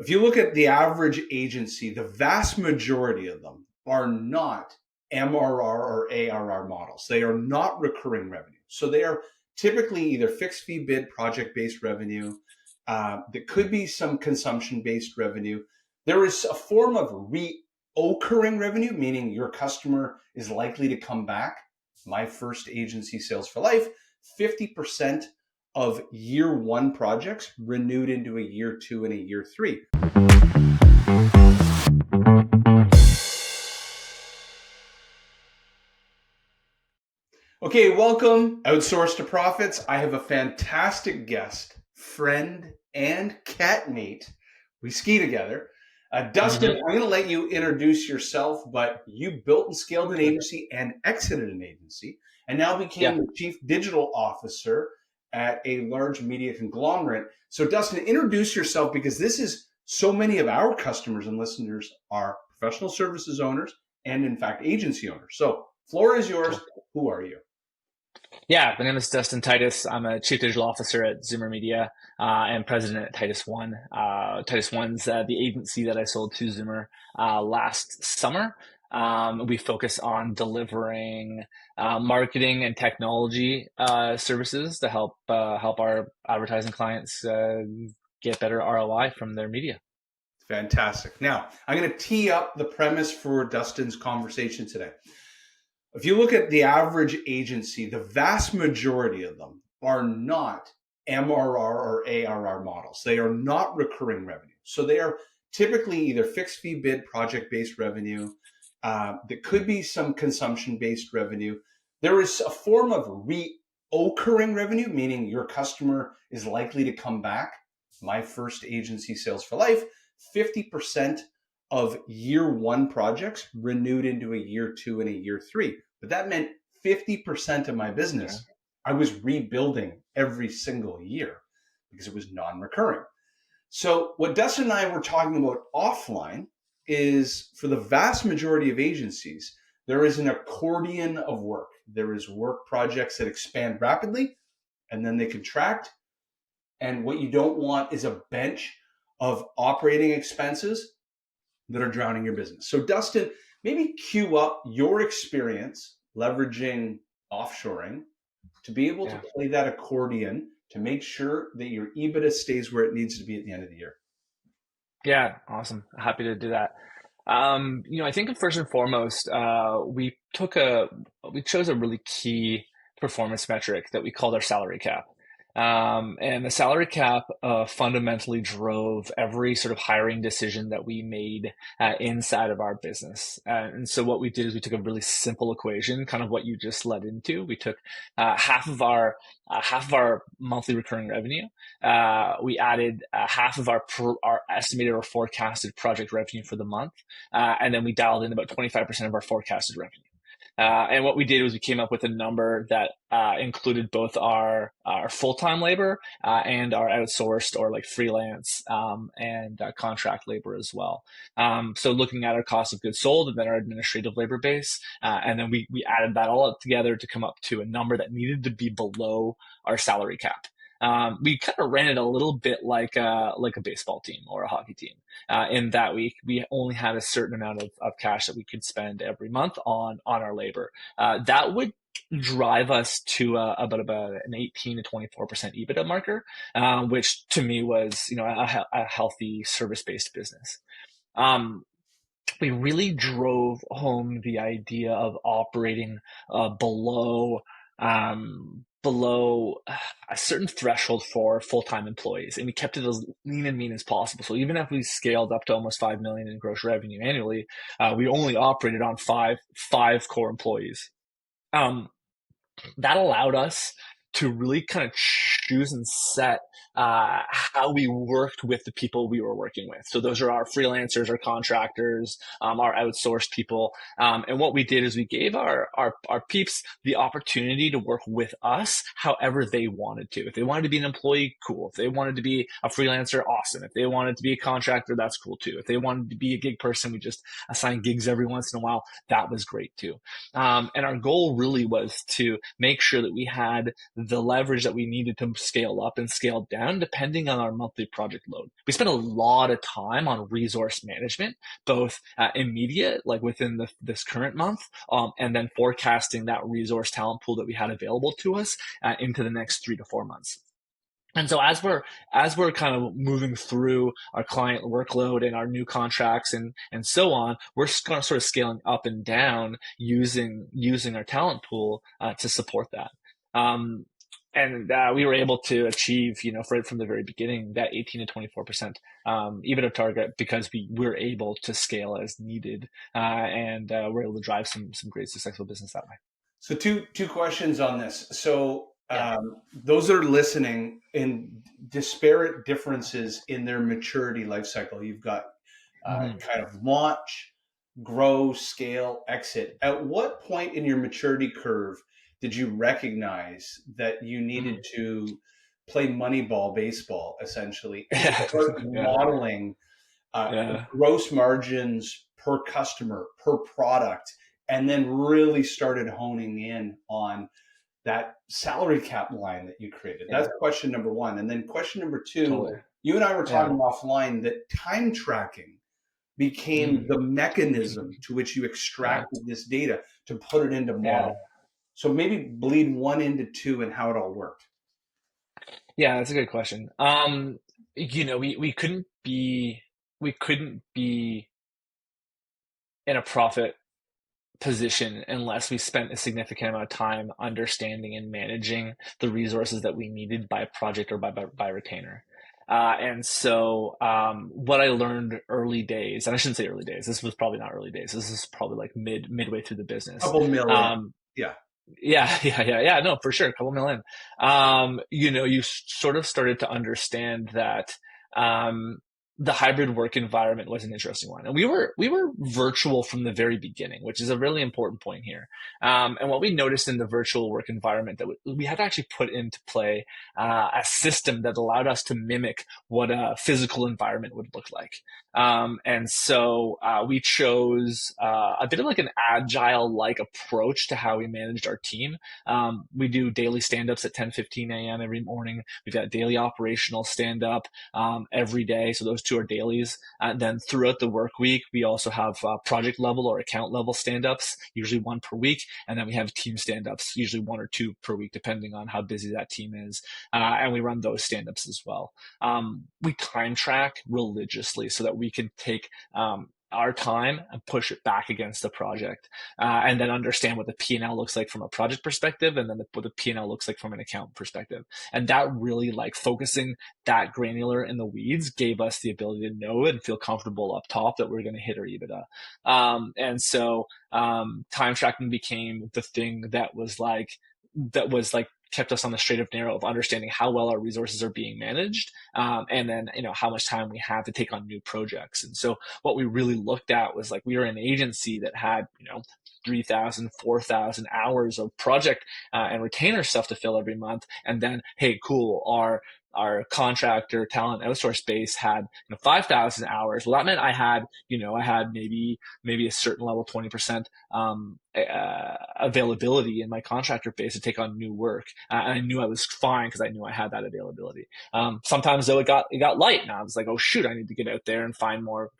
If you look at the average agency, the vast majority of them are not MRR or ARR models. They are not recurring revenue. So they are typically either fixed fee bid, project-based revenue. There could be some consumption-based revenue. There is a form of reoccurring revenue, meaning your customer is likely to come back. My first agency, Sales for Life, 50% of year one projects renewed into a year two and a year three. Okay, welcome, Outsource to Profits. I have a fantastic guest, friend, and catmate. We ski together. Dustin, I'm going to let you introduce yourself, but you built and scaled an agency and exited an agency, and now became the Chief Digital Officer at a large media conglomerate. So Dustin, introduce yourself, because this is so many of our customers and listeners are professional services owners and, in fact, agency owners. So floor is yours. Who are you? Yeah, my name is Dustin Titus. I'm a Chief Digital Officer at Zoomer Media and President at Titus One. Titus One's the agency that I sold to Zoomer last summer. We focus on delivering marketing and technology services to help our advertising clients get better ROI from their media. Fantastic. Now, I'm going to tee up the premise for Dustin's conversation today. If you look at the average agency, the vast majority of them are not MRR or ARR models. They are not recurring revenue. So they are typically either fixed fee bid, project-based revenue. There could be some consumption-based revenue. There is a form of reoccurring revenue, meaning your customer is likely to come back. My first agency, Sales for Life, 50% of year one projects renewed into a year two and a year three. But that meant 50% of my business, I was rebuilding every single year because it was non-recurring. So what Dustin and I were talking about offline is, for the vast majority of agencies, there is an accordion of work. There is work projects that expand rapidly and then they contract. And what you don't want is a bench of operating expenses that are drowning your business. So Dustin, maybe cue up your experience leveraging offshoring to be able to play that accordion to make sure that your EBITDA stays where it needs to be at the end of the year. Yeah, awesome. Happy to do that. I think first and foremost, we chose a really key performance metric that we called our salary cap. And the salary cap fundamentally drove every sort of hiring decision that we made inside of our business. And so what we did is we took a really simple equation, kind of what you just led into. We took half of our monthly recurring revenue. We added half of our estimated or forecasted project revenue for the month, and then we dialed in about 25% of our forecasted revenue. And what we did was we came up with a number that included both our full-time labor and our outsourced or like freelance and contract labor as well. So looking at our cost of goods sold and then our administrative labor base, and then we added that all up together to come up to a number that needed to be below our salary cap. We kind of ran it a little bit like a baseball team or a hockey team, in that we only had a certain amount of cash that we could spend every month on our labor. That would drive us to about an 18 to 24% EBITDA marker, which to me was a healthy service-based business. We really drove home the idea of operating below a certain threshold for full-time employees. And we kept it as lean and mean as possible. So even if we scaled up to almost 5 million in gross revenue annually, we only operated on five core employees. That allowed us to really kind of choose and set how we worked with the people we were working with. So those are our freelancers, our contractors, our outsourced people. And what we did is we gave our peeps the opportunity to work with us however they wanted to. If they wanted to be an employee, cool. If they wanted to be a freelancer, awesome. If they wanted to be a contractor, that's cool too. If they wanted to be a gig person, we just assign gigs every once in a while. That was great too. And our goal really was to make sure that we had the leverage that we needed to scale up and scale down depending on our monthly project load. We spent a lot of time on resource management, both immediate, like within this current month, and then forecasting that resource talent pool that we had available to us into the next 3 to 4 months. And so as we're kind of moving through our client workload and our new contracts and so on, we're kind of sort of scaling up and down using our talent pool to support that. And we were able to achieve, right from the very beginning, that 18 to 24% EBITDA target because we were able to scale as needed, and we're able to drive some great successful business that way. So two questions on this. So Yeah. those that are listening, in disparate differences in their maturity life cycle, you've got kind of launch, grow, scale, exit. At what point in your maturity curve did you recognize that you needed to play Moneyball baseball, essentially, and start modeling gross margins per customer, per product, and then really started honing in on that salary cap line that you created? That's question number one. And then question number two, Totally. you and I were talking offline that time tracking became the mechanism to which you extracted this data to put it into model. So maybe bleed one into two and how it all worked. Yeah, that's a good question. We couldn't be in a profit position unless we spent a significant amount of time understanding and managing the resources that we needed by project or by retainer. And so what I learned early days, and I shouldn't say early days, this was probably not early days. This is probably like midway through the business. Couple million. Yeah. No, for sure. A couple million. You sort of started to understand that the hybrid work environment was an interesting one. And we were virtual from the very beginning, which is a really important point here. And what we noticed in the virtual work environment, that we had to actually put into play a system that allowed us to mimic what a physical environment would look like. And so we chose a bit of like an agile-like approach to how we managed our team. We do daily stand-ups at 10:15 a.m. every morning. We've got daily operational stand-up every day. So those two are dailies. And then throughout the work week, we also have project level or account level stand-ups, usually one per week. And then we have team stand-ups, usually one or two per week, depending on how busy that team is. And we run those stand-ups as well. We time track religiously so that we can take our time and push it back against the project, and then understand what the P&L looks like from a project perspective, and then what the P&L looks like from an account perspective. And that really, like, focusing that granular in the weeds gave us the ability to know and feel comfortable up top that we're going to hit our EBITDA. And so time tracking became the thing that was like kept us on the straight and narrow of understanding how well our resources are being managed, and then how much time we have to take on new projects. And so what we really looked at was, like, we were an agency that had 3,000, 4,000 hours of project and retainer stuff to fill every month, and then, hey, cool, our contractor talent outsource base had 5,000 hours. Well, that meant I had maybe a certain level, 20% availability in my contractor base to take on new work, and I knew I was fine because I knew I had that availability. Sometimes though it got light, and I was like, oh shoot, I need to get out there and find more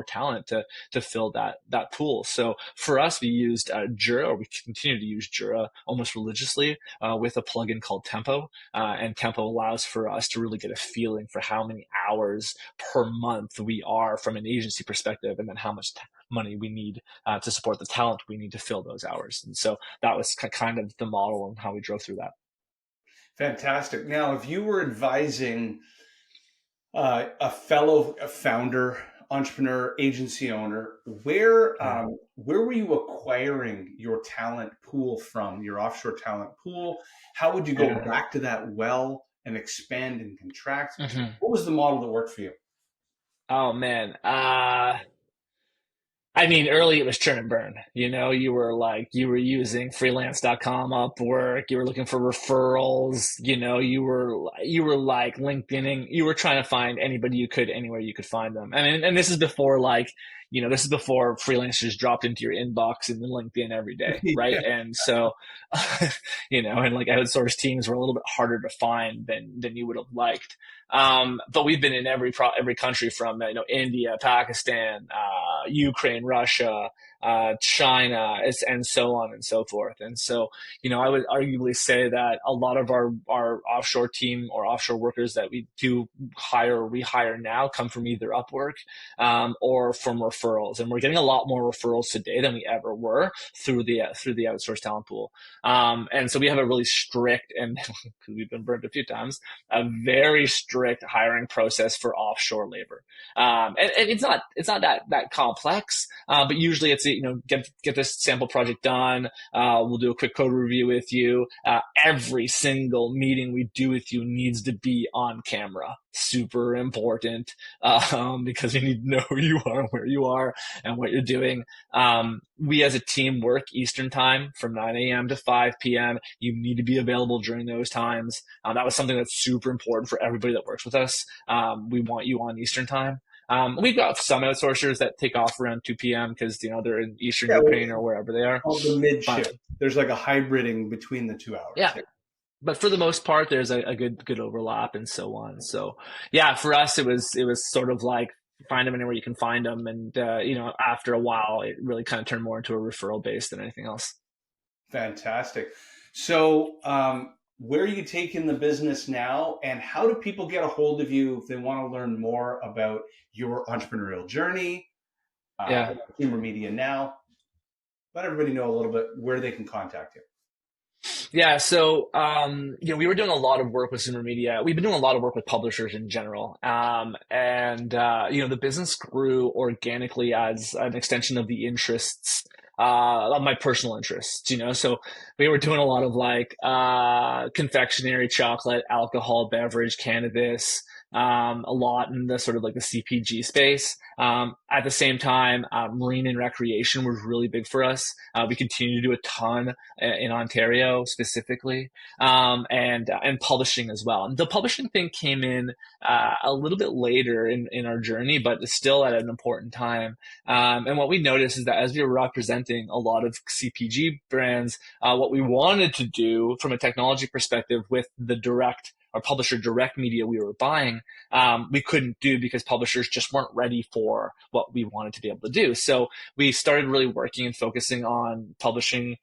talent to fill that pool. So for us, we used Jira, or we continue to use Jira almost religiously, with a plugin called Tempo, and Tempo allows for us to really get a feeling for how many hours per month we are from an agency perspective, and then how much money we need to support the talent we need to fill those hours. And so that was kind of the model and how we drove through that. Fantastic. Now, if you were advising a fellow founder, entrepreneur, agency owner, where were you acquiring your talent pool from, your offshore talent pool? How would you go back to that well and expand and contract? What was the model that worked for you? Oh man. I mean, early it was churn and burn. You were using freelance.com, Upwork, you were looking for referrals, you were like LinkedIning, you were trying to find anybody you could, anywhere you could find them. And this is before this is before freelancers dropped into your inbox in LinkedIn every day, right? Yeah. And so, and like outsourced teams were a little bit harder to find than you would have liked. But we've been in every country from India, Pakistan, Ukraine, Russia, China, and so on and so forth. And so, I would arguably say that a lot of our offshore team or offshore workers that we do hire or rehire now come from either Upwork or from referrals. And we're getting a lot more referrals today than we ever were through the outsourced talent pool. And so we have a really strict, and because we've been burned a few times, a very strict hiring process for offshore labor. And it's not that complex, but usually it's get this sample project done. We'll do a quick code review with you. Every single meeting we do with you needs to be on camera. Super important, because we need to know who you are, where you are, and what you're doing. We as a team work Eastern time from 9 a.m. to 5 p.m. You need to be available during those times. That was something that's super important for everybody that works with us. We want you on Eastern time. We've got some outsourcers that take off around 2 p.m. because they're in Eastern Ukraine or wherever they are. Called the mid But shift. There's like a hybriding between the 2 hours. yeah, but for the most part, there's a good overlap and so on. So yeah, for us, it was sort of like find them anywhere you can find them, and after a while, it really kind of turned more into a referral base than anything else. Fantastic. So, where are you taking the business now, and how do people get a hold of you if they want to learn more about your entrepreneurial journey, Yeah. Humor Media now? Let everybody know a little bit where they can contact you. Yeah, so we were doing a lot of work with Zoomer Media. We've been doing a lot of work with publishers in general, and the business grew organically as an extension of the interests of my personal interests. So we were doing a lot of like confectionery, chocolate, alcohol, beverage, cannabis. A lot in the sort of like the CPG space. At the same time, marine and recreation was really big for us. We continue to do a ton in Ontario specifically, and publishing as well. And the publishing thing came in a little bit later in our journey, but still at an important time. And what we noticed is that as we were representing a lot of CPG brands, what we wanted to do from a technology perspective with the direct or publisher direct media we were buying, we couldn't do because publishers just weren't ready for what we wanted to be able to do. So we started really working and focusing on publishing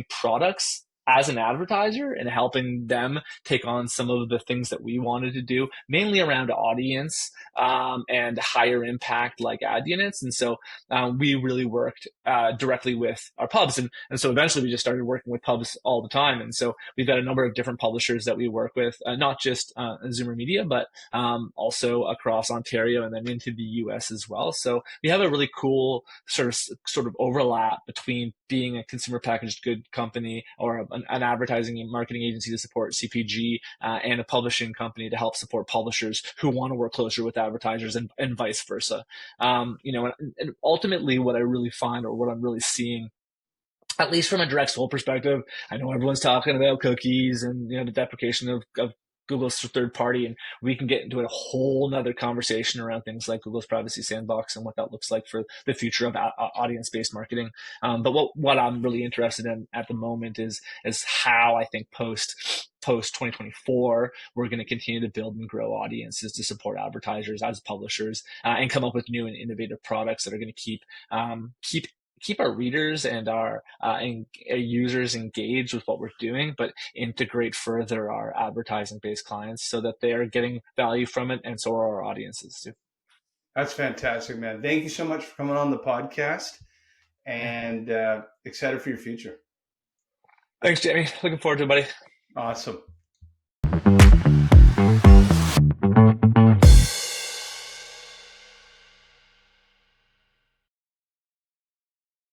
products as an advertiser and helping them take on some of the things that we wanted to do, mainly around audience and higher impact like ad units. And so we really worked directly with our pubs. And so eventually we just started working with pubs all the time. And so we've got a number of different publishers that we work with, not just Zoomer Media, but also across Ontario and then into the US as well. So we have a really cool sort of overlap between being a consumer packaged good company or an advertising and marketing agency to support CPG and a publishing company to help support publishers who want to work closer with advertisers and vice versa. And ultimately what I really find or what I'm really seeing, at least from a direct sold perspective, I know everyone's talking about cookies and the deprecation of Google's third party, and we can get into a whole nother conversation around things like Google's privacy sandbox and what that looks like for the future of audience-based marketing. But what I'm really interested in at the moment is how I think post 2024, we're going to continue to build and grow audiences to support advertisers as publishers and come up with new and innovative products that are going to keep our readers and our users engaged with what we're doing, but integrate further our advertising-based clients so that they are getting value from it, and so are our audiences too. That's fantastic, man. Thank you so much for coming on the podcast, and excited for your future. Thanks, Jamie. Looking forward to it, buddy. Awesome.